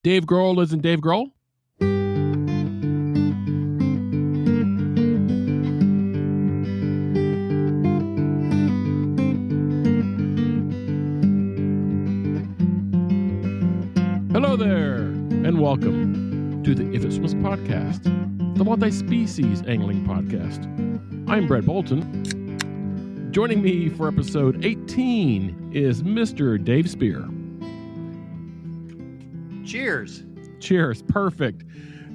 Dave Grohl isn't Dave Grohl? Hello there, and welcome to the If It Swims podcast, the multi-species angling podcast. I'm Brett Bolton. Joining me for episode 18 is Mr. Dave Spear. Cheers. Cheers. Perfect.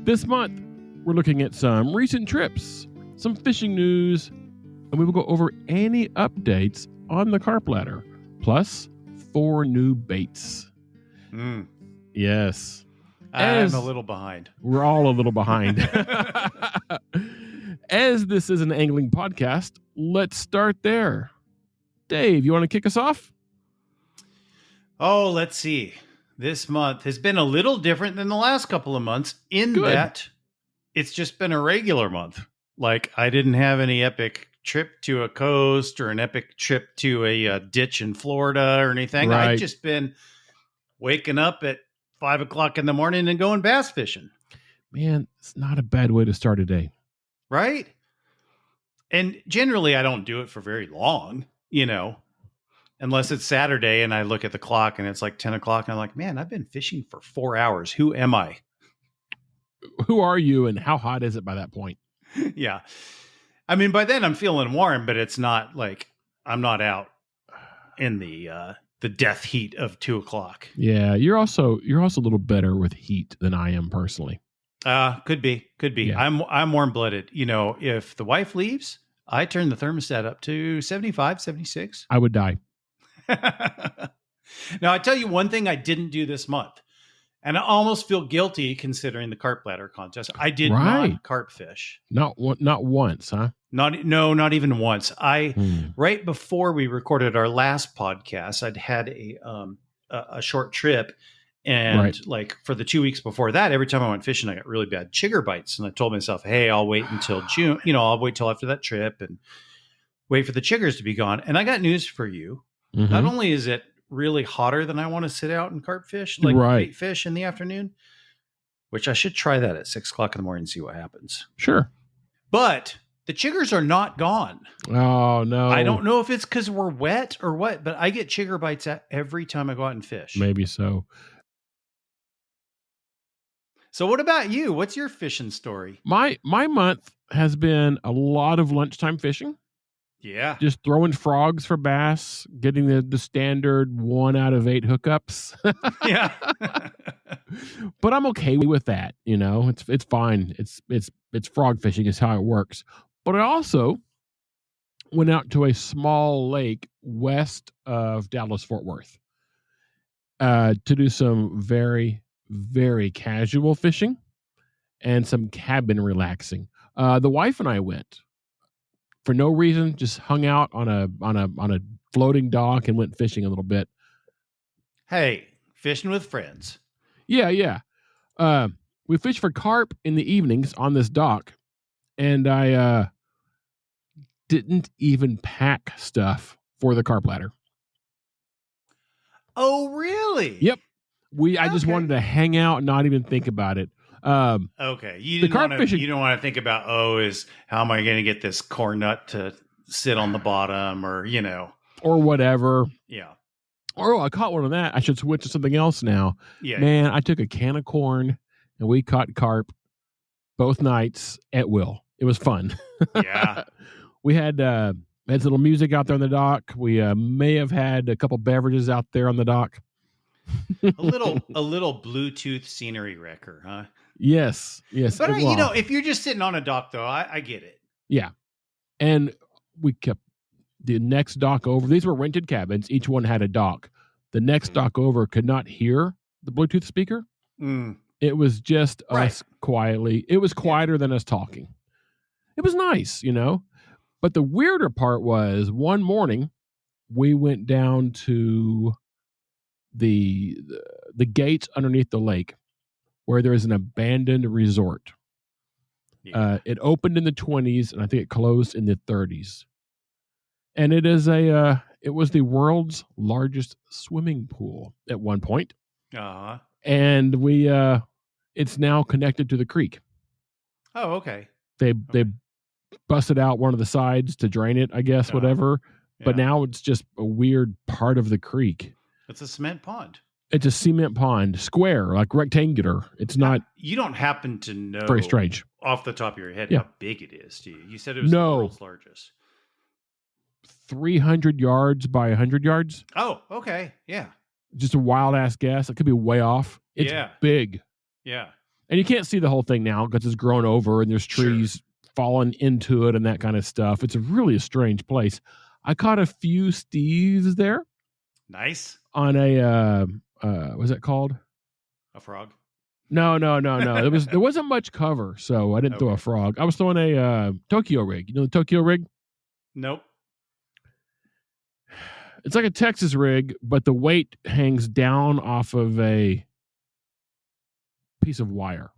This month, we're looking at some recent trips, some fishing news, and we will go over any updates on the Carp Ladder, plus 4 new baits. Yes. I'm a little behind. We're all a little behind. As this is an angling podcast, let's start there. Dave, you want to kick us off? Oh, let's see. This month has been a little different than the last couple of months in that it's just been a regular month. Like, I didn't have any epic trip to a coast or an epic trip to a ditch in Florida or anything. Right. I've just been waking up at 5 o'clock in the morning and going bass fishing. Man, it's not a bad way to start a day. Right? And generally, I don't do it for very long, unless it's Saturday and I look at the clock and it's like 10 o'clock and I'm like, man, I've been fishing for 4 hours. Who am I? Who are you and how hot is it by that point? Yeah. I mean, by then I'm feeling warm, but it's not like I'm not out in the death heat of 2 o'clock. Yeah, you're also a little better with heat than I am personally. Could be. Yeah. I'm warm blooded. If the wife leaves, I turn the thermostat up to 75, 76. I would die. Now, I tell you one thing I didn't do this month, and I almost feel guilty considering the Carp Ladder contest. I did not carp fish. Not once, huh? Not even once. Right before we recorded our last podcast, I'd had a short trip, and like for the 2 weeks before that, every time I went fishing, I got really bad chigger bites, and I told myself, "Hey, I'll wait until June. I'll wait till after that trip and wait for the chiggers to be gone." And I got news for you. Mm-hmm. Not only is it really hotter than I want to sit out and carp fish, like bait fish in the afternoon, which I should try that at 6 o'clock in the morning and see what happens. Sure. But the chiggers are not gone. Oh, no. I don't know if it's because we're wet or what, but I get chigger bites every time I go out and fish. Maybe so. So what about you? What's your fishing story? My month has been a lot of lunchtime fishing. Yeah. Just throwing frogs for bass, getting the standard 1 out of 8 hookups. Yeah. But I'm okay with that. It's fine. It's frog fishing is how it works. But I also went out to a small lake west of Dallas-Fort Worth to do some very, very casual fishing and some cabin relaxing. The wife and I went. For no reason, just hung out on a floating dock and went fishing a little bit. Hey, fishing with friends. Yeah. We fished for carp in the evenings on this dock, and I didn't even pack stuff for the Carp Ladder. Oh, really? Yep. I just wanted to hang out and not even think about it. Okay. You don't want to think about, how am I going to get this corn nut to sit on the bottom or whatever. Yeah. Or I caught one of that. I should switch to something else now. Yeah. Man, I took a can of corn and we caught carp both nights at will. It was fun. Yeah. We had some little music out there on the dock. We may have had a couple beverages out there on the dock. a little Bluetooth scenery wrecker, huh? Yes. But if you're just sitting on a dock, though, I get it. Yeah, and we kept the next dock over. These were rented cabins. Each one had a dock. The next dock over could not hear the Bluetooth speaker. It was just us quietly. It was quieter than us talking. It was nice, But the weirder part was one morning we went down to the gates underneath the lake where there is an abandoned resort. Yeah. It opened in the 20s and I think it closed in the 30s. And it is it was the world's largest swimming pool at one point. Uh-huh. And it's now connected to the creek. Oh, okay. They busted out one of the sides to drain it, I guess, whatever. Yeah. But now it's just a weird part of the creek. It's a cement pond. It's a cement pond, square, like rectangular. It's not. You don't happen to know, very strange, off the top of your head, how big it is, do you? You said it was the world's largest. 300 yards by 100 yards. Oh, okay. Yeah. Just a wild ass guess. It could be way off. It's big. Yeah. And you can't see the whole thing now because it's grown over and there's trees falling into it and that kind of stuff. It's really a strange place. I caught a few steves there. Nice. On a what's it called? A frog? No. There wasn't much cover, so I didn't throw a frog. I was throwing a Tokyo rig. You know the Tokyo rig? Nope. It's like a Texas rig, but the weight hangs down off of a piece of wire.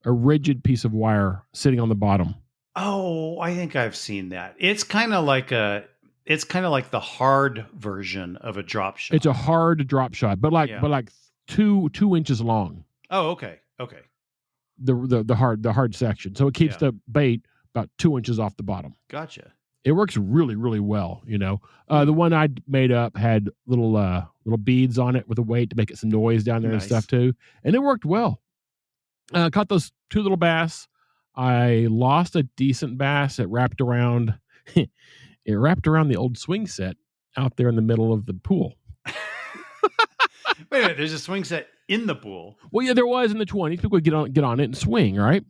A rigid piece of wire sitting on the bottom. Oh, I think I've seen that. It's kind of like the hard version of a drop shot. It's a hard drop shot, but like 2 inches long. Oh, okay. Okay. The hard section. So it keeps the bait about 2 inches off the bottom. Gotcha. It works really, really well, you know. The one I made up had little beads on it with a weight to make it some noise down there and stuff too. And it worked well. Caught those 2 little bass. I lost a decent bass. It wrapped around the old swing set out there in the middle of the pool. Wait a minute, there's a swing set in the pool. Well, yeah, there was in the 20s. People would get on it and swing, right?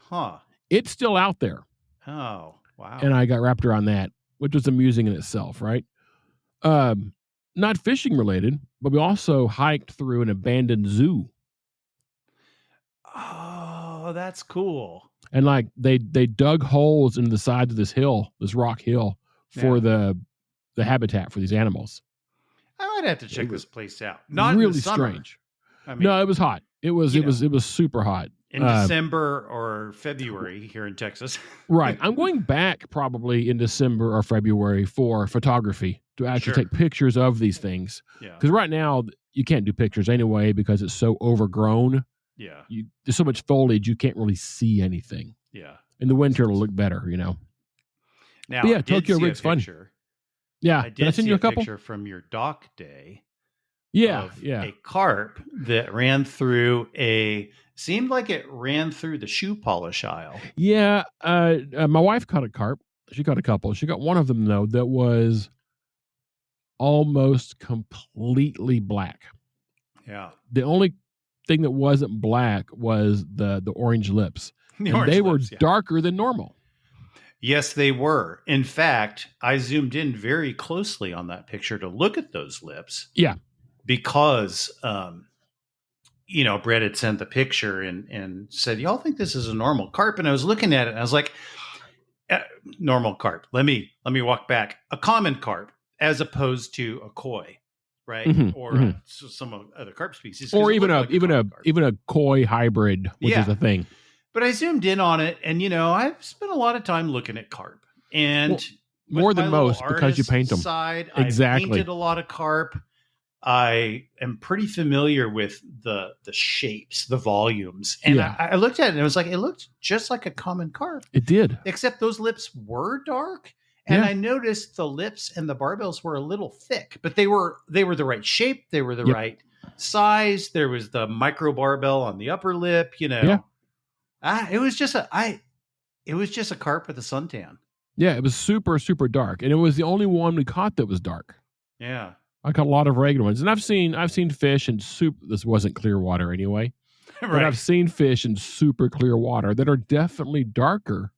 Huh. It's still out there. Oh, wow. And I got wrapped around that, which was amusing in itself, right? Not fishing related, but we also hiked through an abandoned zoo. Oh, that's cool. And like they dug holes in the sides of this hill, this rock hill, for the habitat for these animals. I might have to check this place out. Not really in the summer. Strange. I mean, no, it was hot. It was super hot in December or February here in Texas. Right. I'm going back probably in December or February for photography to actually take pictures of these things. Yeah. Because right now you can't do pictures anyway because it's so overgrown. Yeah. There's so much foliage you can't really see anything. Yeah. In the winter it'll look better, you know. Now, but yeah, Tokyo rig's fun. Yeah, I did see a picture from your dock day. Yeah, of a carp that seemed like it ran through the shoe polish aisle. Yeah, my wife caught a carp. She caught a couple. She got one of them though that was almost completely black. Yeah. The only thing that wasn't black was the orange lips. They were darker than normal. Yes, they were. In fact, I zoomed in very closely on that picture to look at those lips. Yeah. Because, Brett had sent the picture and said, y'all think this is a normal carp? And I was looking at it and I was like, normal carp. Let me walk back. A common carp as opposed to a koi, right? Mm-hmm, or some other carp species. Or even a koi hybrid, which is a thing. But I zoomed in on it, and I've spent a lot of time looking at carp, and more than most because you paint them. Exactly, I painted a lot of carp. I am pretty familiar with the shapes, the volumes, and I looked at it, and I was like, it looked just like a common carp. It did, except those lips were dark, and I noticed the lips and the barbels were a little thick, but they were the right shape, they were the right size. There was the micro barbell on the upper lip, Yeah. It was just a carp with a suntan. Yeah, it was super, super dark. And it was the only one we caught that was dark. Yeah. I caught a lot of regular ones. And I've seen fish in this wasn't clear water anyway. Right. But I've seen fish in super clear water that are definitely darker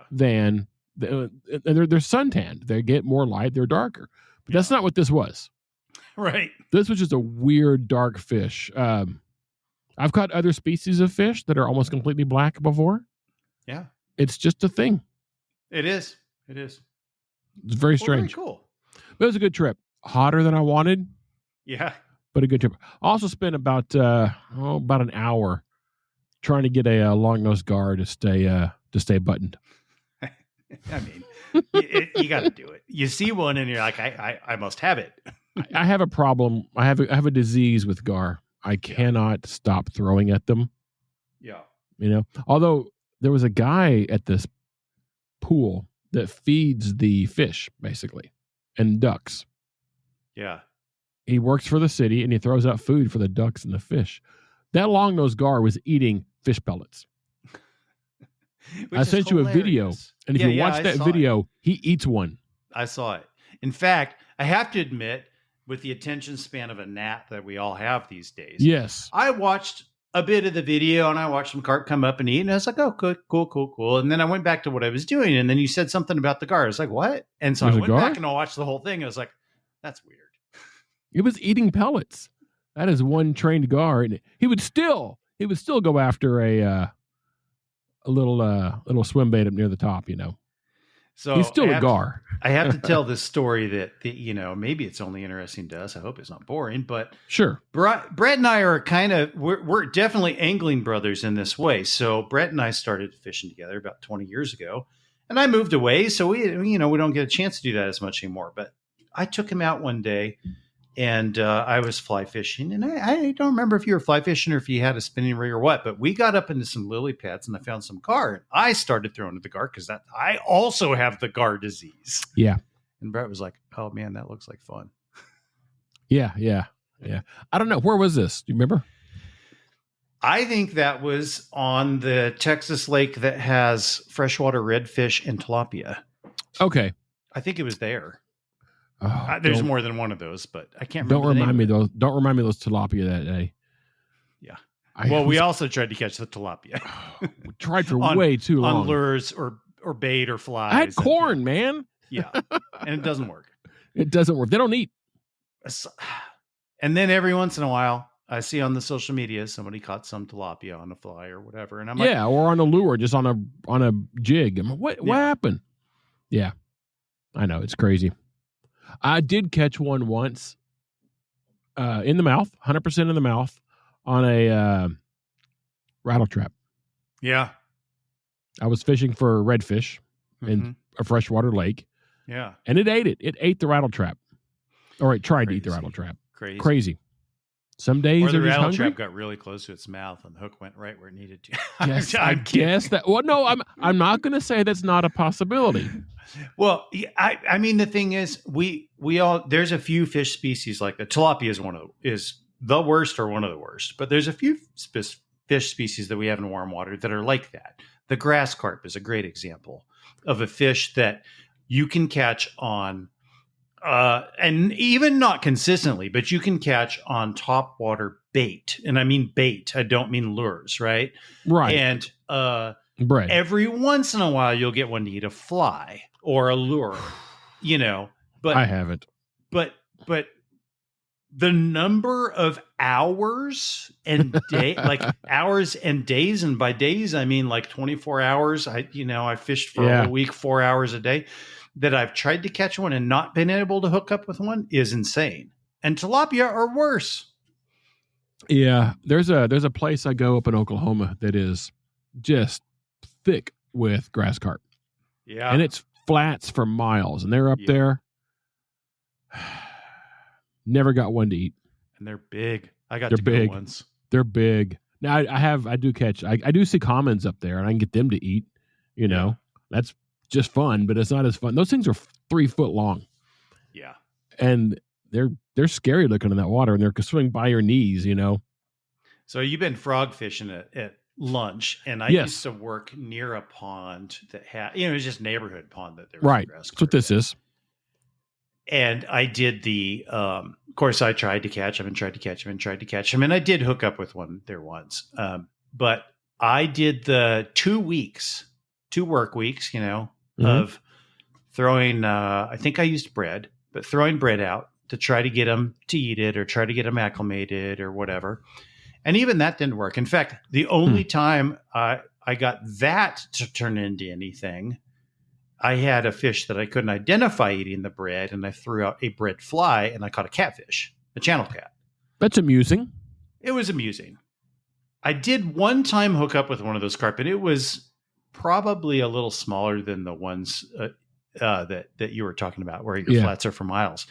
than they're suntan. They get more light, they're darker. But that's not what this was. Right. This was just a weird dark fish. I've caught other species of fish that are almost completely black before. Yeah. It's just a thing. It is. It's very strange. Very cool. But it was a good trip. Hotter than I wanted. Yeah. But a good trip. I also spent about an hour trying to get a long-nosed gar to stay buttoned. I mean, you got to do it. You see one and you're like, I must have it. I have a problem. I have a disease with gar. I cannot stop throwing at them. Yeah. Although there was a guy at this pool that feeds the fish, basically, and ducks. Yeah. He works for the city, and he throws out food for the ducks and the fish. That long-nosed gar was eating fish pellets. I sent you a video, and if you watch that video, he eats one. I saw it. In fact, I have to admit, with the attention span of a gnat that we all have these days, yes, I watched a bit of the video, and I watched some carp come up and eat, and I was like, oh, good, cool. And then I went back to what I was doing, and then you said something about the gar. I was like, what? And so I went back and I watched the whole thing. I was like, that's weird. It was eating pellets. That is one trained gar, and he would still go after a little swim bait up near the top. So he's still a gar. I have to tell this story that maybe it's only interesting to us. I hope it's not boring, but sure. Brett and I are we're definitely angling brothers in this way. So Brett and I started fishing together about 20 years ago, and I moved away, so we don't get a chance to do that as much anymore. But I took him out one day. And I was fly fishing, and I don't remember if you were fly fishing or if you had a spinning rig or what, but we got up into some lily pads, and I found some gar. And I started throwing at the gar because I also have the gar disease. Yeah. And Brett was like, oh, man, that looks like fun. Yeah. I don't know. Where was this? Do you remember? I think that was on the Texas lake that has freshwater redfish and tilapia. Okay. I think it was there. Oh, there's more than one of those, but I can't remember. Don't remind me those tilapia that day. Yeah. We also tried to catch the tilapia. We tried for way too long on lures or bait or flies. I had corn, man. Yeah, and it doesn't work. It doesn't work. They don't eat. And then every once in a while, I see on the social media somebody caught some tilapia on a fly or whatever, and I'm like, or on a lure, just on a jig. I'm like, what happened? Yeah, I know, it's crazy. I did catch one once in the mouth, 100% in the mouth, on a rattle trap. Yeah. I was fishing for redfish in a freshwater lake. Yeah. And it ate it. It ate the rattle trap. Or it tried to eat the rattle trap. Crazy. Some days or the rattle hungry. Trap got really close to its mouth and the hook went right where it needed to. Yes, I guess that. Well, no, I'm not going to say that's not a possibility. Well, I mean, the thing is, we all, there's a few fish species like the tilapia is the worst or one of the worst, but there's a few fish species that we have in warm water that are like that. The grass carp is a great example of a fish that you can catch on. And even not consistently, but you can catch on top water bait. And I mean bait. I don't mean lures, right? Right. And every once in a while, you'll get one to eat a fly or a lure, But I haven't. But the number of hours and hours and days, and by days I mean like 24 hours. I fished for a week, 4 hours a day. That I've tried to catch one and not been able to hook up with one is insane. And tilapia are worse. Yeah, there's a place I go up in Oklahoma that is just thick with grass carp. Yeah. And it's flats for miles, and they're up there. Never got one to eat. And they're big. I got to go once. They're big. Now I do catch. I do see commons up there, and I can get them to eat. That's just fun, but it's not as fun. Those things are 3 foot long. Yeah. And they're scary looking in that water, and they're swimming by your knees, So you've been frog fishing at lunch, and I used to work near a pond that had, it was just neighborhood pond that there was right. Grass That's what this is. And I did of course I tried to catch them and tried to catch them. And I did hook up with one there once. But I did the 2 work weeks, of throwing, I think I used bread, but throwing bread out to try to get them to eat it or try to get them acclimated or whatever. And even that didn't work. In fact, the only time I got that to turn into anything, I had a fish that I couldn't identify eating the bread, and I threw out a bread fly, and I caught a catfish, a channel cat. That's amusing. It was amusing. I did one time hook up with one of those carp, and it was probably a little smaller than the ones that you were talking about, where your flats are for miles.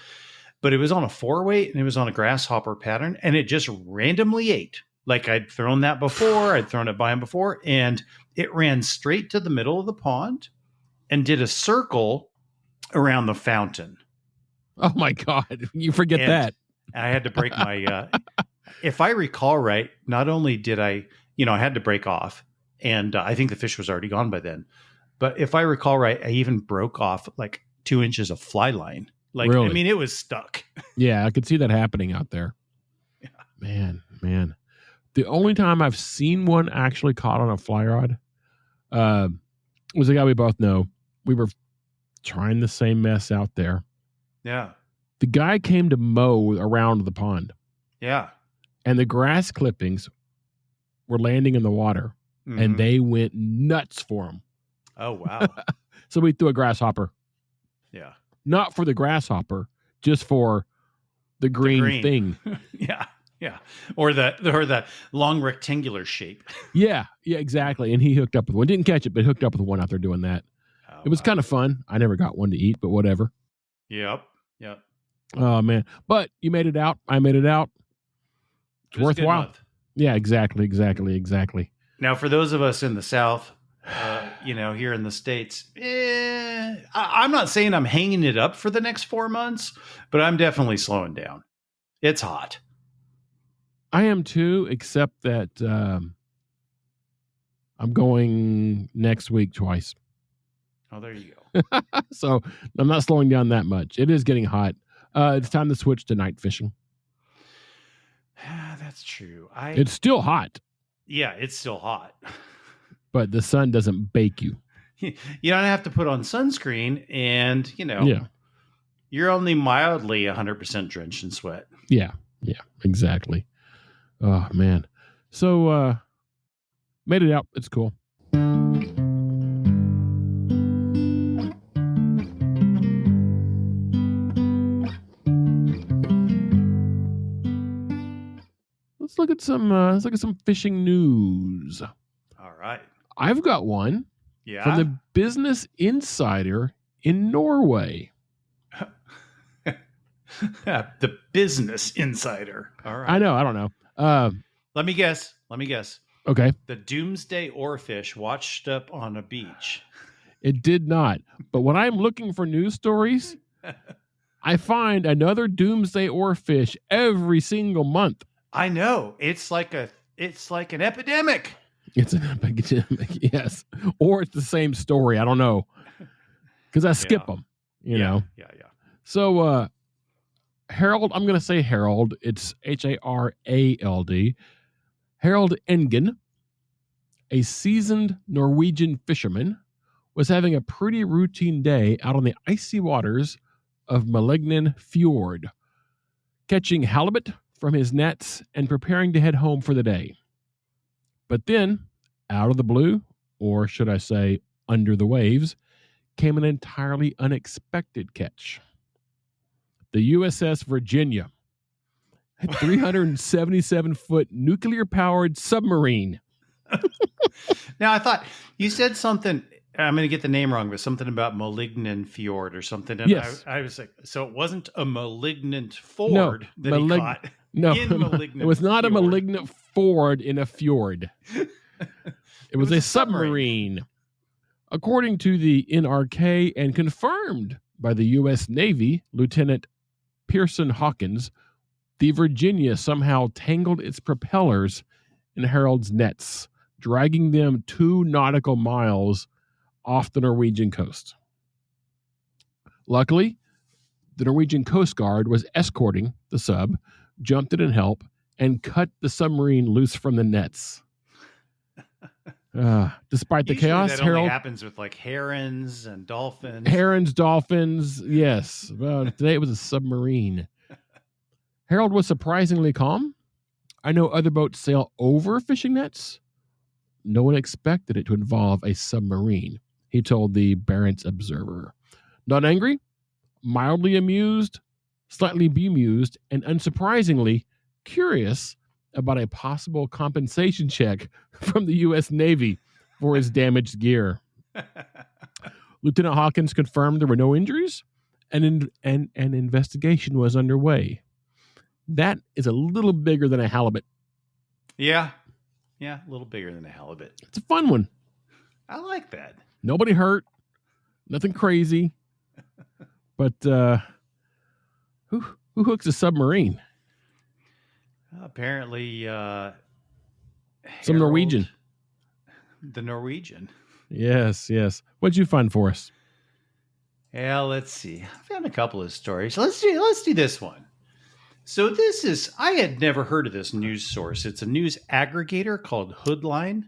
but it was on a 4-weight and it was on a grasshopper pattern, and it just randomly ate. Like I'd thrown that before, I'd thrown it by him before, and it ran straight to the middle of the pond and did a circle around the fountain. Oh my God. You forget that. I had to break my, if I recall right, not only did I had to break off, and I think the fish was already gone by then. But if I recall right, I even broke off like 2 inches of fly line. Like, really? I mean, it was stuck. Yeah, I could see that happening out there. Yeah. Man. The only time I've seen one actually caught on a fly rod was a guy we both know. We were trying the same mess out there. Yeah. The guy came to mow around the pond. Yeah. And the grass clippings were landing in the water, and they went nuts for him. Oh, wow. So we threw a grasshopper. Yeah. Not for the grasshopper, just for the green thing. Yeah. Yeah. Or the long rectangular shape. Yeah, exactly. And he hooked up with one. Didn't catch it, but hooked up with one out there doing that. Oh, it was kind of fun. I never got one to eat, but whatever. Yep. Oh, man. But you made it out. I made it out. It's worthwhile. Yeah, exactly. Now, for those of us in the South, here in the States, I'm not saying I'm hanging it up for the next 4 months, but I'm definitely slowing down. It's hot. I am too, except that I'm going next week twice. Oh, there you go. So I'm not slowing down that much. It is getting hot. It's time to switch to night fishing. That's true. It's still hot. Yeah, it's still hot. But the sun doesn't bake you. You don't have to put on sunscreen, and, you're only mildly 100% drenched in sweat. Yeah, exactly. Oh, man. So, made it out. It's cool. Let's look at some fishing news. All right. I've got one. Yeah. From the Business Insider in Norway. The Business Insider. All right. I know. I don't know. Let me guess. Okay. The doomsday oarfish washed up on a beach. It did not. But when I'm looking for news stories, I find another doomsday oarfish every single month. I know. It's like an epidemic. It's an epidemic, yes. Or it's the same story. I don't know. Because I skip them, you know. Yeah. So, Harold, I'm going to say Harold. It's Harald. Harold Engen, a seasoned Norwegian fisherman, was having a pretty routine day out on the icy waters of Malignan Fjord, catching halibut from his nets and preparing to head home for the day. But then, out of the blue, or should I say under the waves, came an entirely unexpected catch. The USS Virginia, a 377-foot nuclear-powered submarine. Now, I thought you said something, I'm going to get the name wrong, but something about Malignan Fjord or something. And yes. I was like, so it wasn't a malignant ford he caught. No, it was not a malignant ford in a fjord. It was a submarine. According to the NRK and confirmed by the U.S. Navy, Lieutenant Pearson Hawkins, the Virginia somehow tangled its propellers in Harold's nets, dragging them 2 nautical miles off the Norwegian coast. Luckily, the Norwegian Coast Guard was escorting the sub, jumped in and helped, and cut the submarine loose from the nets. Despite the chaos, that Harold only happens with like herons and dolphins. Dolphins, yes. Well, today it was a submarine. Harold was surprisingly calm. I know other boats sail over fishing nets. No one expected it to involve a submarine, he told the Barents Observer. Not angry, mildly amused, slightly bemused, and unsurprisingly curious about a possible compensation check from the U.S. Navy for his damaged gear. Lieutenant Hawkins confirmed there were no injuries and an investigation was underway. That is a little bigger than a halibut. Yeah. Yeah, a little bigger than a halibut. It's a fun one. I like that. Nobody hurt. Nothing crazy. But who hooks a submarine? Apparently, some Norwegian. The Norwegian. Yes. What'd you find for us? Yeah, let's see. I found a couple of stories. Let's do this one. So I had never heard of this news source. It's a news aggregator called Hoodline.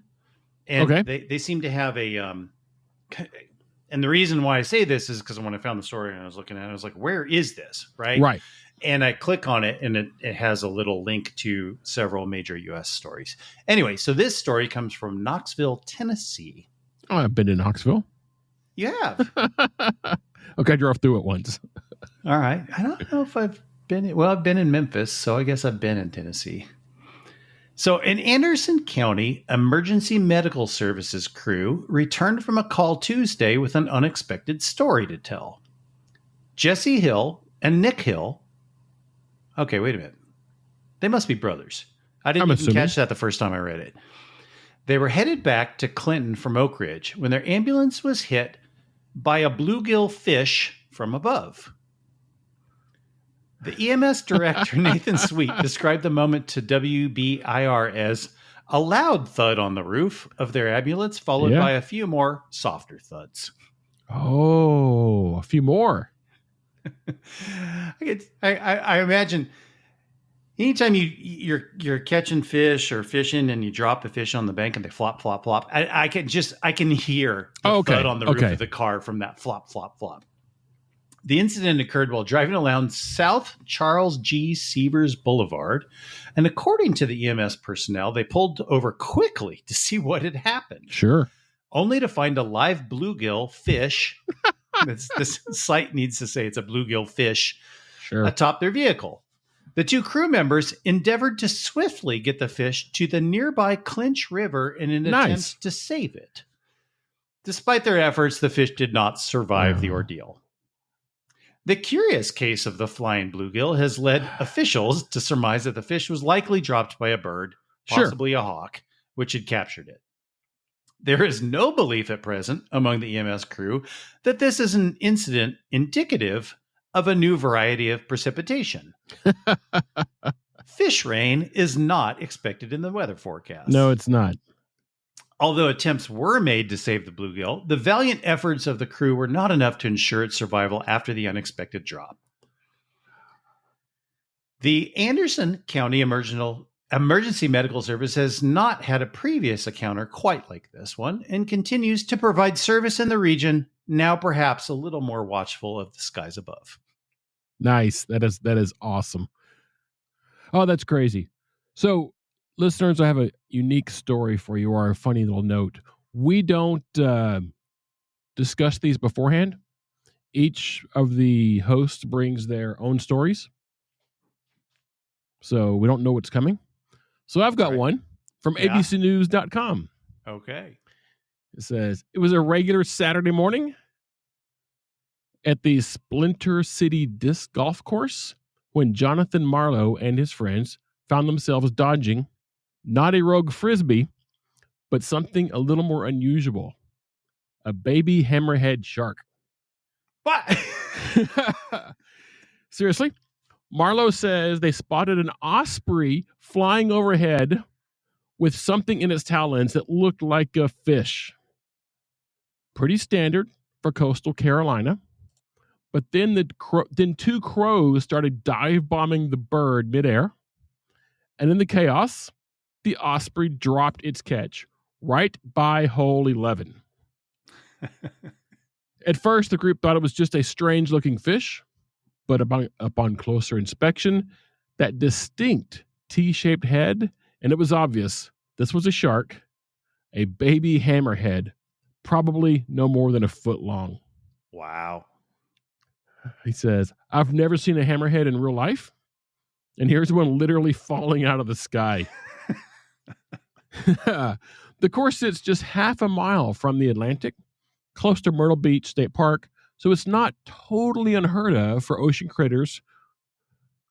And they seem to have a, and the reason why I say this is because when I found the story and I was looking at it, I was like, where is this? Right. And I click on it and it has a little link to several major U.S. stories. Anyway, so this story comes from Knoxville, Tennessee. Oh, I've been to Knoxville. You have? Okay, I drove through it once. All right. I don't know if I've been in Memphis, so I guess I've been in Tennessee. So an Anderson County Emergency Medical Services crew returned from a call Tuesday with an unexpected story to tell. Jesse Hill and Nick Hill. Okay, wait a minute. They must be brothers. I didn't even catch that the first time I read it. They were headed back to Clinton from Oak Ridge when their ambulance was hit by a bluegill fish from above. The EMS director, Nathan Sweet, described the moment to WBIR as a loud thud on the roof of their ambulance, followed by a few more softer thuds. Oh, a few more. I imagine anytime you're catching fish or fishing and you drop a fish on the bank and they flop, flop, flop. I can hear the thud on the roof of the car from that flop, flop, flop. The incident occurred while driving around South Charles G. Sievers Boulevard, and according to the EMS personnel, they pulled over quickly to see what had happened. Sure. Only to find a live bluegill fish. This site needs to say it's a bluegill fish atop their vehicle. The two crew members endeavored to swiftly get the fish to the nearby Clinch River in an attempt to save it. Despite their efforts, the fish did not survive the ordeal. The curious case of the flying bluegill has led officials to surmise that the fish was likely dropped by a bird, possibly a hawk, which had captured it. There is no belief at present among the EMS crew that this is an incident indicative of a new variety of precipitation. Fish rain is not expected in the weather forecast. No, it's not. Although attempts were made to save the bluegill, the valiant efforts of the crew were not enough to ensure its survival after the unexpected drop. The Anderson County Emergency Medical Service has not had a previous encounter quite like this one and continues to provide service in the region, now perhaps a little more watchful of the skies above. Nice. That is awesome. Oh, that's crazy. So, listeners, I have a unique story for you, or a funny little note. We don't discuss these beforehand. Each of the hosts brings their own stories. So we don't know what's coming. So I've got one from abcnews.com. Okay. It says, it was a regular Saturday morning at the Splinter City Disc Golf Course when Jonathan Marlowe and his friends found themselves dodging not a rogue frisbee, but something a little more unusual. A baby hammerhead shark. What? Seriously? Marlowe says they spotted an osprey flying overhead with something in its talons that looked like a fish. Pretty standard for coastal Carolina. But then two crows started dive bombing the bird midair. And in the chaos, the osprey dropped its catch right by hole 11. At first, the group thought it was just a strange-looking fish, but upon closer inspection, that distinct T-shaped head, and it was obvious this was a shark, a baby hammerhead, probably no more than a foot long. Wow. He says, I've never seen a hammerhead in real life, and here's one literally falling out of the sky. The course sits just half a mile from the Atlantic, close to Myrtle Beach State Park, So it's not totally unheard of for ocean critters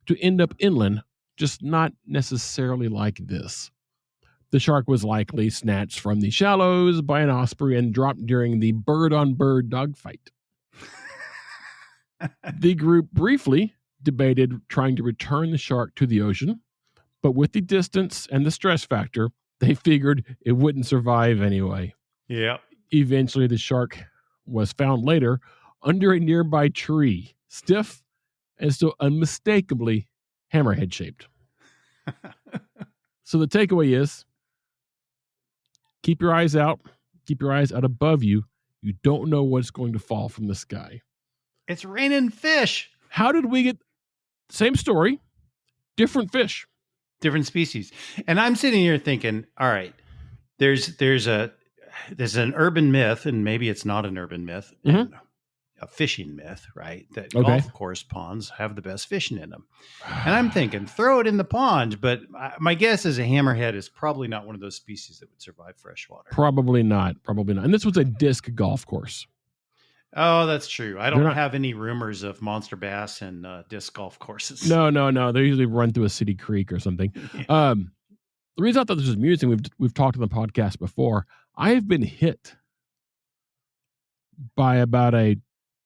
to end up inland, just not necessarily like this. The shark was likely snatched from the shallows by an osprey and dropped during the bird-on-bird dogfight. The group briefly debated trying to return the shark to the ocean, but with the distance and the stress factor, they figured it wouldn't survive anyway. Yeah. Eventually, the shark was found later under a nearby tree, stiff and still unmistakably hammerhead-shaped. So the takeaway is, keep your eyes out. Keep your eyes out above you. You don't know what's going to fall from the sky. It's raining fish. How did we get same story, different fish? Different species. And I'm sitting here thinking, all right, there's an urban myth, and maybe it's not an urban myth, a fishing myth, right? That golf course ponds have the best fishing in them. And I'm thinking, throw it in the pond. But my guess is a hammerhead is probably not one of those species that would survive freshwater. Probably not. And this was a disc golf course. Oh, that's true. I don't have any rumors of monster bass and disc golf courses. No. They usually run through a city creek or something. Yeah. The reason I thought this was amusing, we've talked on the podcast before. I have been hit by about a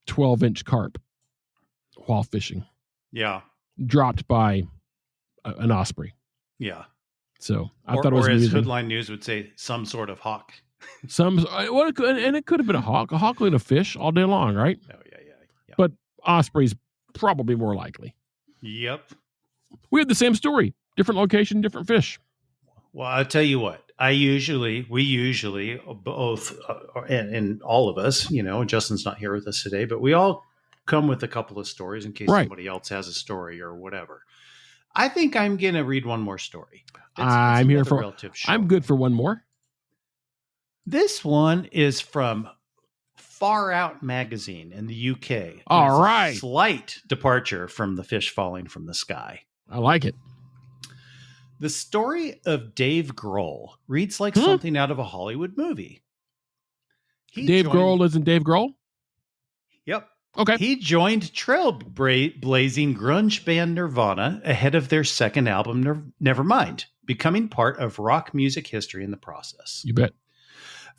12-inch carp while fishing. Yeah. Dropped by an osprey. Yeah. So I thought it was amusing. As Hoodline News would say, some sort of hawk. It could have been a hawk. A hawk will eat a fish all day long, right? Oh, yeah. But osprey's probably more likely. Yep. We had the same story. Different location, different fish. Well, I'll tell you what. We usually both, and all of us, Justin's not here with us today, but we all come with a couple of stories in case somebody else has a story or whatever. I think I'm going to read one more story. I'm good for one more. This one is from Far Out magazine in the UK. All right. Slight departure from the fish falling from the sky. I like it. The story of Dave Grohl reads like something out of a Hollywood movie. Grohl isn't Dave Grohl? Yep. Okay. He joined trailblazing grunge band Nirvana ahead of their second album, Nevermind, becoming part of rock music history in the process. You bet.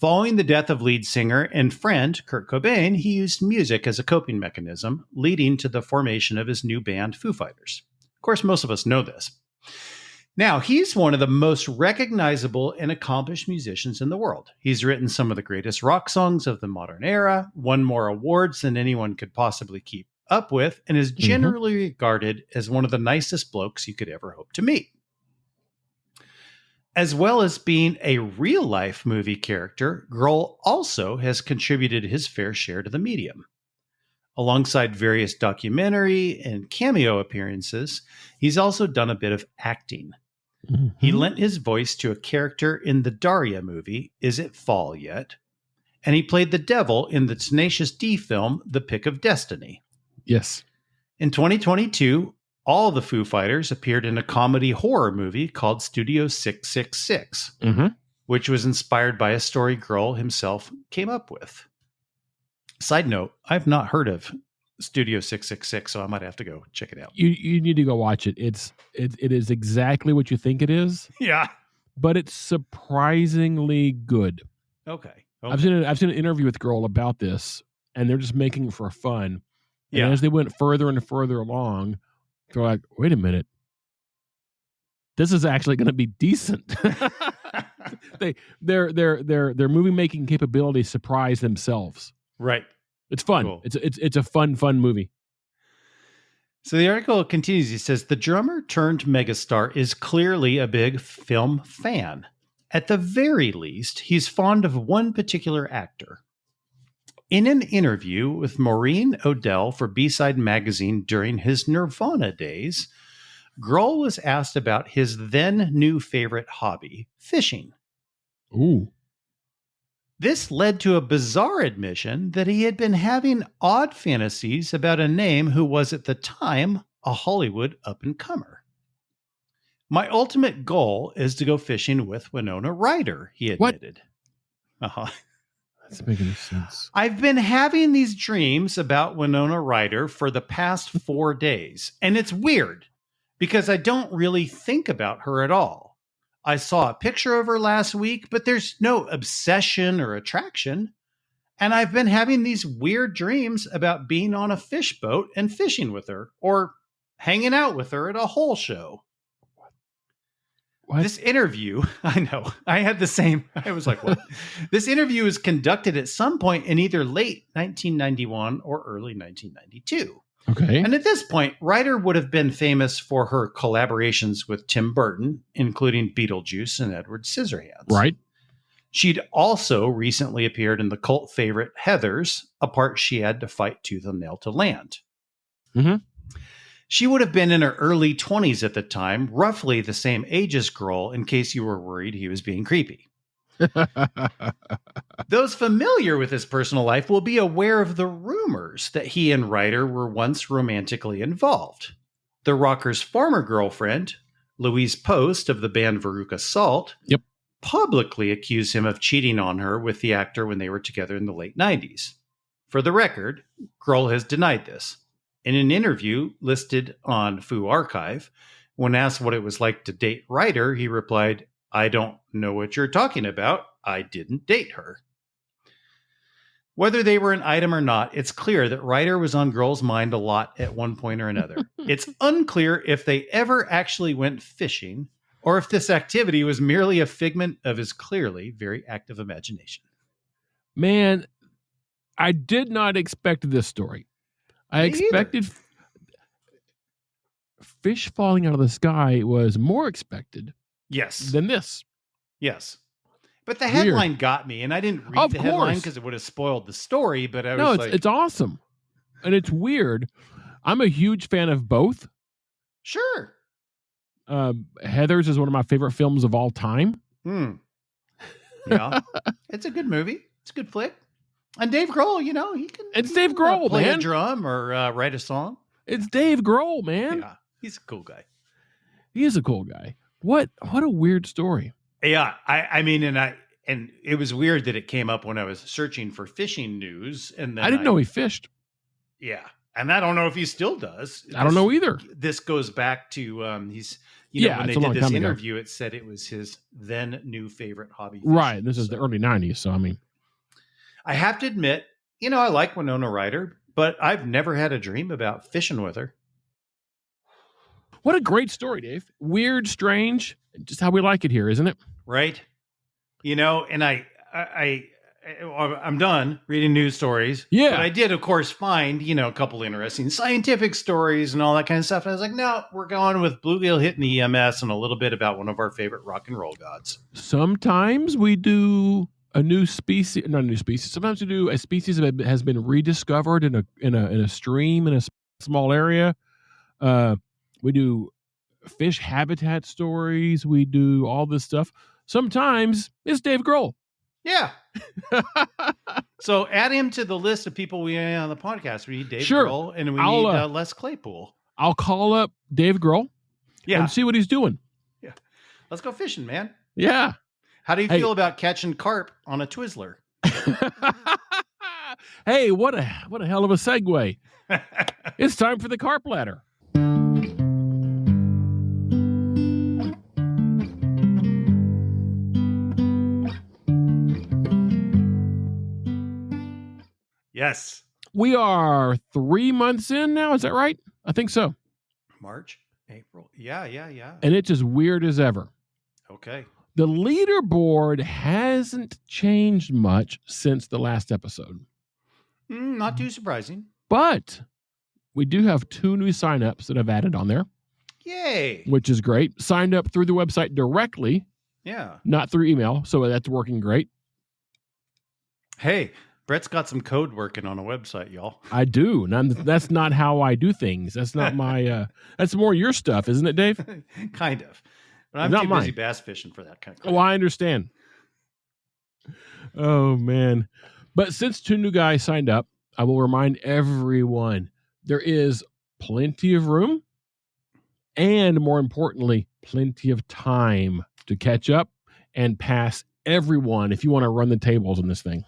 Following the death of lead singer and friend Kurt Cobain, he used music as a coping mechanism, leading to the formation of his new band, Foo Fighters. Of course, most of us know this. Now, he's one of the most recognizable and accomplished musicians in the world. He's written some of the greatest rock songs of the modern era, won more awards than anyone could possibly keep up with, and is generally regarded as one of the nicest blokes you could ever hope to meet. As well as being a real-life movie character, Grohl also has contributed his fair share to the medium. Alongside various documentary and cameo appearances, he's also done a bit of acting. He lent his voice to a character in the Daria movie, Is It Fall Yet? And he played the devil in the Tenacious D film, The Pick of Destiny. Yes. In 2022, all the Foo Fighters appeared in a comedy horror movie called Studio 666, which was inspired by a story Grohl himself came up with. Side note, I've not heard of Studio 666, so I might have to go check it out. You need to go watch it. It is exactly what you think it is. Yeah. But it's surprisingly good. Okay. I've seen an interview with Grohl about this, and they're just making it for fun. And as they went further and further along, they're like, wait a minute. This is actually going to be decent. Their movie making capabilities surprise themselves. Right. It's fun. Cool. It's a fun movie. So the article continues. He says, the drummer turned megastar is clearly a big film fan. At the very least, he's fond of one particular actor. In an interview with Maureen O'Dell for B-Side magazine during his Nirvana days, Grohl was asked about his then new favorite hobby, fishing. Ooh. This led to a bizarre admission that he had been having odd fantasies about a name who was at the time a Hollywood up-and-comer. My ultimate goal is to go fishing with Winona Ryder, he admitted. What? That's making sense. I've been having these dreams about Winona Ryder for the past 4 days, and it's weird because I don't really think about her at all. I saw a picture of her last week, but there's no obsession or attraction. And I've been having these weird dreams about being on a fish boat and fishing with her or hanging out with her at a hole show. What? This interview, I know, I had the same. I was like, what? This interview was conducted at some point in either late 1991 or early 1992. Okay. And at this point, Ryder would have been famous for her collaborations with Tim Burton, including Beetlejuice and Edward Scissorhands. Right. She'd also recently appeared in the cult favorite Heathers, a part she had to fight tooth and nail to land. Mm-hmm. She would have been in her early 20s at the time, roughly the same age as Grohl, in case you were worried he was being creepy. Those familiar with his personal life will be aware of the rumors that he and Ryder were once romantically involved. The rocker's former girlfriend, Louise Post of the band Veruca Salt, publicly accused him of cheating on her with the actor when they were together in the late 90s. For the record, Grohl has denied this. In an interview listed on Foo Archive, when asked what it was like to date Ryder, he replied, "I don't know what you're talking about. I didn't date her." Whether they were an item or not, it's clear that Ryder was on Grohl's mind a lot at one point or another. It's unclear if they ever actually went fishing or if this activity was merely a figment of his clearly very active imagination. Man, I did not expect this story. I expected fish falling out of the sky was more expected. Yes. Than this. Yes. But the headline got me, and I didn't read the headline because it would have spoiled the story, but I was it's awesome. And it's weird. I'm a huge fan of both. Sure. Heathers is one of my favorite films of all time. Yeah. It's a good movie. It's a good flick. And Dave Grohl, he can. It's Dave Grohl, play man. A drum or write a song. It's Dave Grohl, man. Yeah, he's a cool guy. He is a cool guy. What a weird story. Yeah, I mean, and it was weird that it came up when I was searching for fishing news, and then I didn't know he fished. Yeah, and I don't know if he still does. I don't know either. This goes back to he's. When they did this interview, it said it was his then new favorite hobby. Fishing, right. This is the early 90s. So, I mean, I have to admit, I like Winona Ryder, but I've never had a dream about fishing with her. What a great story, Dave. Weird, strange, just how we like it here, isn't it? Right. And I'm done reading news stories. Yeah. But I did, of course, find, a couple interesting scientific stories and all that kind of stuff. And I was like, no, we're going with bluegill hitting EMS and a little bit about one of our favorite rock and roll gods. Sometimes we do a new species, not a new species. Sometimes we do a species that has been rediscovered in a stream in a small area. We do fish habitat stories. We do all this stuff. Sometimes it's Dave Grohl. Yeah. So add him to the list of people we need on the podcast. We need Dave Grohl and we need Les Claypool. I'll call up Dave Grohl and see what he's doing. Yeah. Let's go fishing, man. Yeah. How do you feel about catching carp on a Twizzler? Hey, what a hell of a segue. It's time for the Carp Ladder. Yes. We are 3 months in now. Is that right? I think so. March, April. Yeah. And it's as weird as ever. Okay. The leaderboard hasn't changed much since the last episode. Not too surprising. But we do have 2 new signups that I've added on there. Yay. Which is great. Signed up through the website directly. Yeah. Not through email. So that's working great. Hey, Brett's got some code working on a website, y'all. I do. And that's not how I do things. That's not my, that's more your stuff, isn't it, Dave? Kind of. But I'm too busy bass fishing for that kind of crap. Oh, I understand. Oh, man. But since 2 new guys signed up, I will remind everyone there is plenty of room and, more importantly, plenty of time to catch up and pass everyone if you want to run the tables on this thing.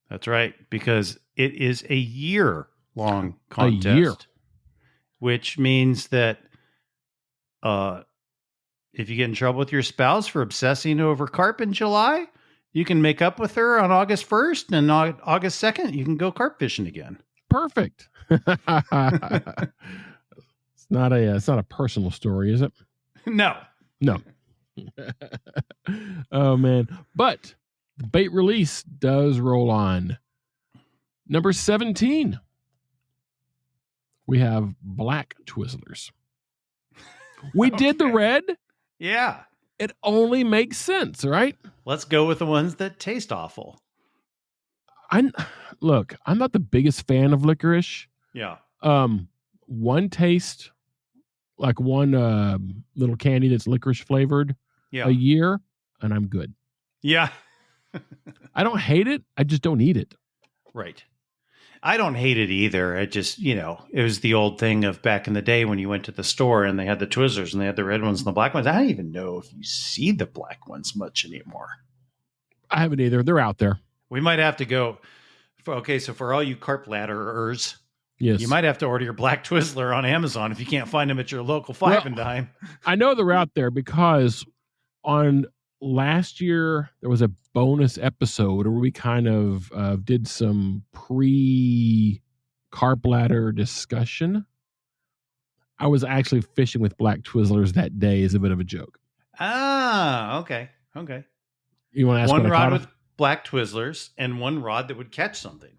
That's right, because it is a year-long contest. A year. Which means that if you get in trouble with your spouse for obsessing over carp in July, you can make up with her on August 1st, and on August 2nd, you can go carp fishing again. Perfect. It's not a personal story, is it? No. Oh, man. But the bait release does roll on. Number 17. We have black Twizzlers. We did the red. Yeah. It only makes sense, right? Let's go with the ones that taste awful. Look, I'm not the biggest fan of licorice. Yeah. One taste, like one little candy that's licorice flavored a year, and I'm good. Yeah. I don't hate it. I just don't eat it. Right. I don't hate it either. I just, it was the old thing of back in the day when you went to the store and they had the Twizzlers and they had the red ones and the black ones. I don't even know if you see the black ones much anymore. I haven't either. They're out there. We might have to go. So for all you Carp Ladderers, yes, you might have to order your black Twizzler on Amazon if you can't find them at your local Five and Dime. I know they're out there because on last year there was a bonus episode where we kind of did some pre-Carp Ladder discussion. I was actually fishing with black Twizzlers that day as a bit of a joke. Ah, okay. You want to ask one what I rod caught with black Twizzlers and one rod that would catch something.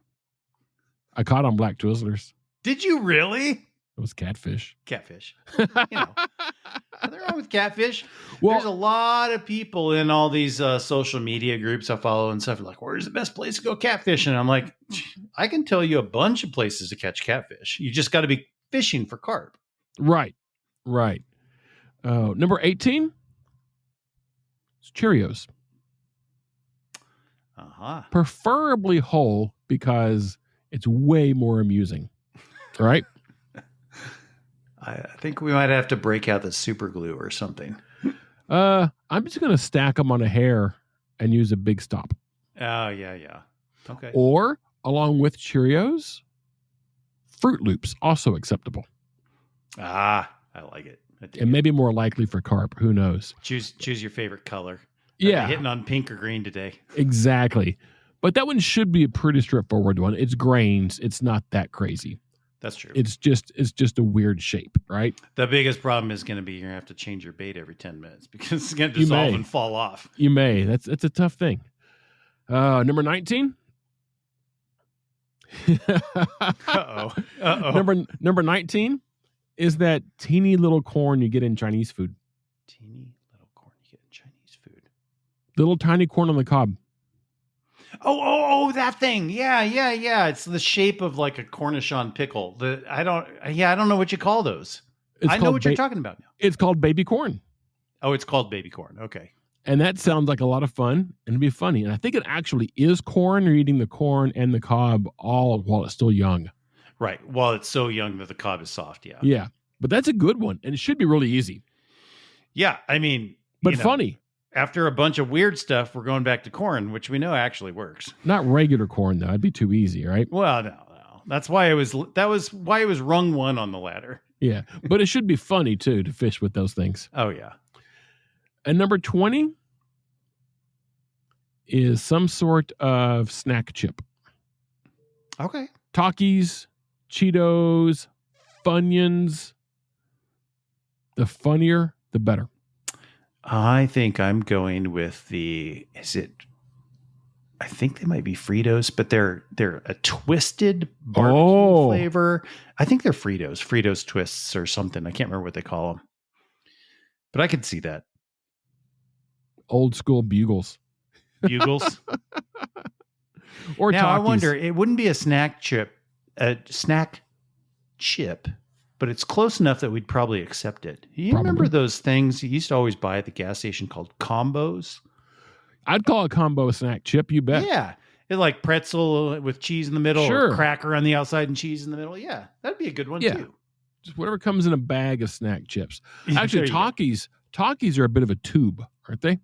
I caught on black Twizzlers. Did you really? It was catfish. Catfish. Nothing wrong with catfish. Well, there's a lot of people in all these social media groups I follow and stuff like, where's the best place to go catfishing? I'm like, I can tell you a bunch of places to catch catfish. You just got to be fishing for carp. Right. Number 18 is Cheerios. Preferably whole because it's way more amusing. Right? I think we might have to break out the super glue or something. I'm just going to stack them on a hair and use a big stop. Oh, yeah. Okay. Or, along with Cheerios, Fruit Loops, also acceptable. I like it. And maybe more likely for carp. Who knows? Choose your favorite color. Yeah. Hitting on pink or green today. Exactly. But that one should be a pretty straightforward one. It's grains. It's not that crazy. That's true. It's just a weird shape, right? The biggest problem is going to be you're going to have to change your bait every 10 minutes because it's going to dissolve and fall off. You may. That's a tough thing. Number 19. Uh-oh. Number 19 is that teeny little corn you get in Chinese food. Teeny little corn you get in Chinese food. Little tiny corn on the cob. Oh, that thing. Yeah. It's the shape of like a Cornichon pickle. I don't know what you call those. I know what you're talking about now. It's called baby corn. Oh, it's called baby corn. Okay. And that sounds like a lot of fun and it'd be funny. And I think it actually is corn. You're eating the corn and the cob all while it's still young. Right. While it's so young that the cob is soft. Yeah. Yeah. But that's a good one. And it should be really easy. Yeah. I mean, but funny. After a bunch of weird stuff, we're going back to corn, which we know actually works. Not regular corn, though. It'd be too easy, right? Well, no. That was why it was rung one on the ladder. Yeah. But it should be funny, too, to fish with those things. Oh, yeah. And number 20 is some sort of snack chip. Okay. Takis, Cheetos, Funyuns. The funnier, the better. I think I'm going with I think they might be Fritos, but they're a twisted barbecue flavor. I think they're Fritos twists or something. I can't remember what they call them, but I could see that. Old school bugles. Or now Takis. I wonder, it wouldn't be a snack chip, but it's close enough that we'd probably accept it. You remember those things you used to always buy at the gas station called combos? I'd call a combo a snack chip, you bet. Yeah. It's like pretzel with cheese in the middle, or cracker on the outside and cheese in the middle. Yeah, that'd be a good one too. Just whatever comes in a bag of snack chips. Actually, Takis are a bit of a tube, aren't they?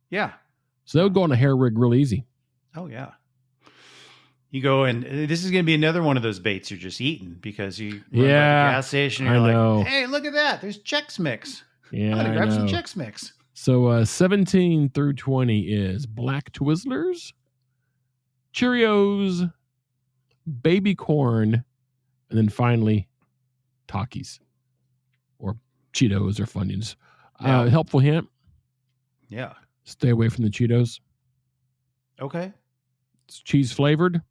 Yeah. So they would go on a hair rig real easy. Oh, yeah. You go and this is going to be another one of those baits you're just eating because you run by the gas station and you're like, hey, look at that. There's Chex Mix. Yeah, I'm going to grab some Chex Mix. So 17 through 20 is Black Twizzlers, Cheerios, baby corn, and then finally Takis or Cheetos or Funyuns. Helpful hint. Yeah. Stay away from the Cheetos. Okay. It's cheese flavored.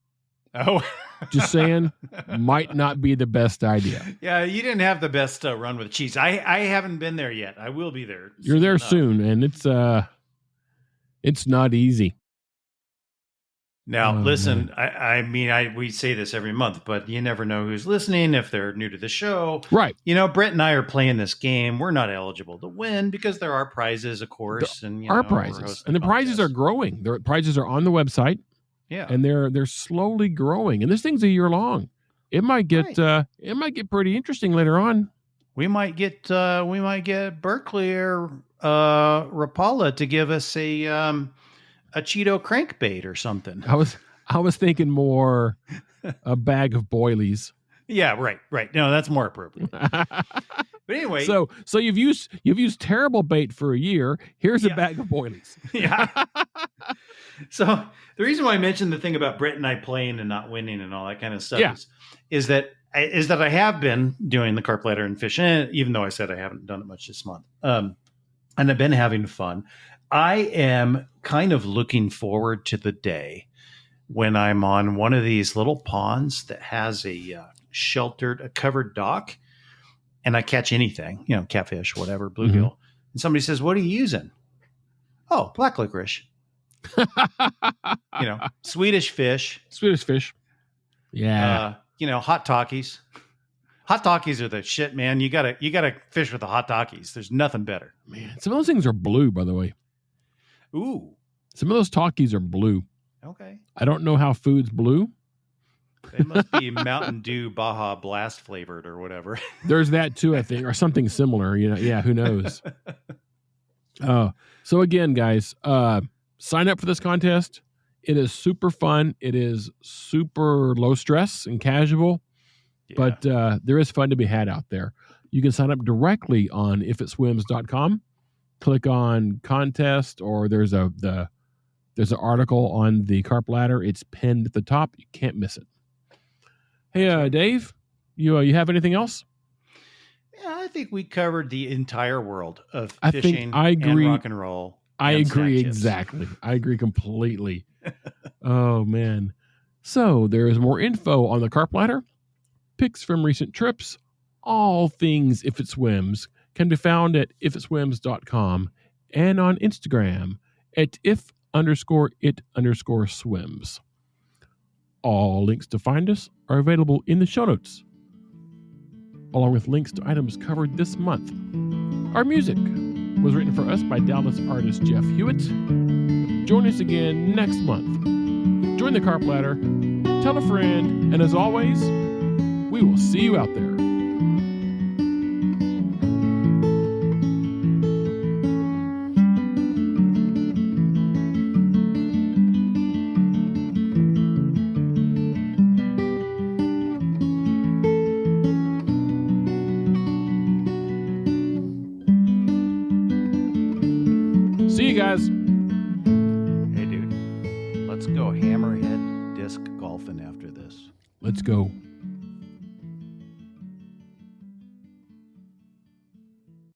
Oh. Just saying, might not be the best idea. Yeah, you didn't have the best run with cheese. I haven't been there yet. I will be there. You're there soon, and it's not easy. Now, listen, I mean, we say this every month, but you never know who's listening if they're new to the show. Right. You know, Brett and I are playing this game. We're not eligible to win because there are prizes, of course. And prizes. And the prizes are growing. The prizes are on the website. Yeah. And they're slowly growing. And this thing's a year long. It might get pretty interesting later on. We might get Berkeley or Rapala to give us a Cheeto crankbait or something. I was thinking more a bag of boilies. Yeah, right. No, that's more appropriate. But anyway, so you've used terrible bait for a year. Here's a bag of boilies. Yeah. So the reason why I mentioned the thing about Brett and I playing and not winning and all that kind of stuff is that I have been doing the Carp Ladder and fishing, even though I said I haven't done it much this month. And I've been having fun. I am kind of looking forward to the day when I'm on one of these little ponds that has a covered dock, and I catch anything, catfish, whatever, bluegill. And somebody says, "What are you using?" "Oh, black licorice." Swedish fish. Yeah. Hot Takis. Hot Takis are the shit, man. You gotta fish with the Hot Takis. There's nothing better. Man, some of those things are blue, by the way. Ooh. Some of those Takis are blue. Okay. I don't know how food's blue. They must be Mountain Dew Baja Blast flavored or whatever. There's that too, I think, or something similar. Yeah, who knows? So again, guys, sign up for this contest. It is super fun. It is super low stress and casual, but there is fun to be had out there. You can sign up directly on ifitswims.com. Click on contest, or there's an article on the Carp Ladder. It's pinned at the top. You can't miss it. Hey, Dave, you have anything else? Yeah, I think we covered the entire world of fishing. Fishing and rock and roll. I agree exactly. I agree completely. Oh, man. So there is more info on the Carp Ladder, pics from recent trips, all things If It Swims can be found at ifitswims.com and on Instagram at if_it_swims. All links to find us are available in the show notes, along with links to items covered this month. Our music was written for us by Dallas artist Jeff Hewitt. Join us again next month. Join the Carp Ladder, tell a friend, and as always, we will see you out there. See you guys. Hey, dude. Let's go hammerhead disc golfing after this. Let's go.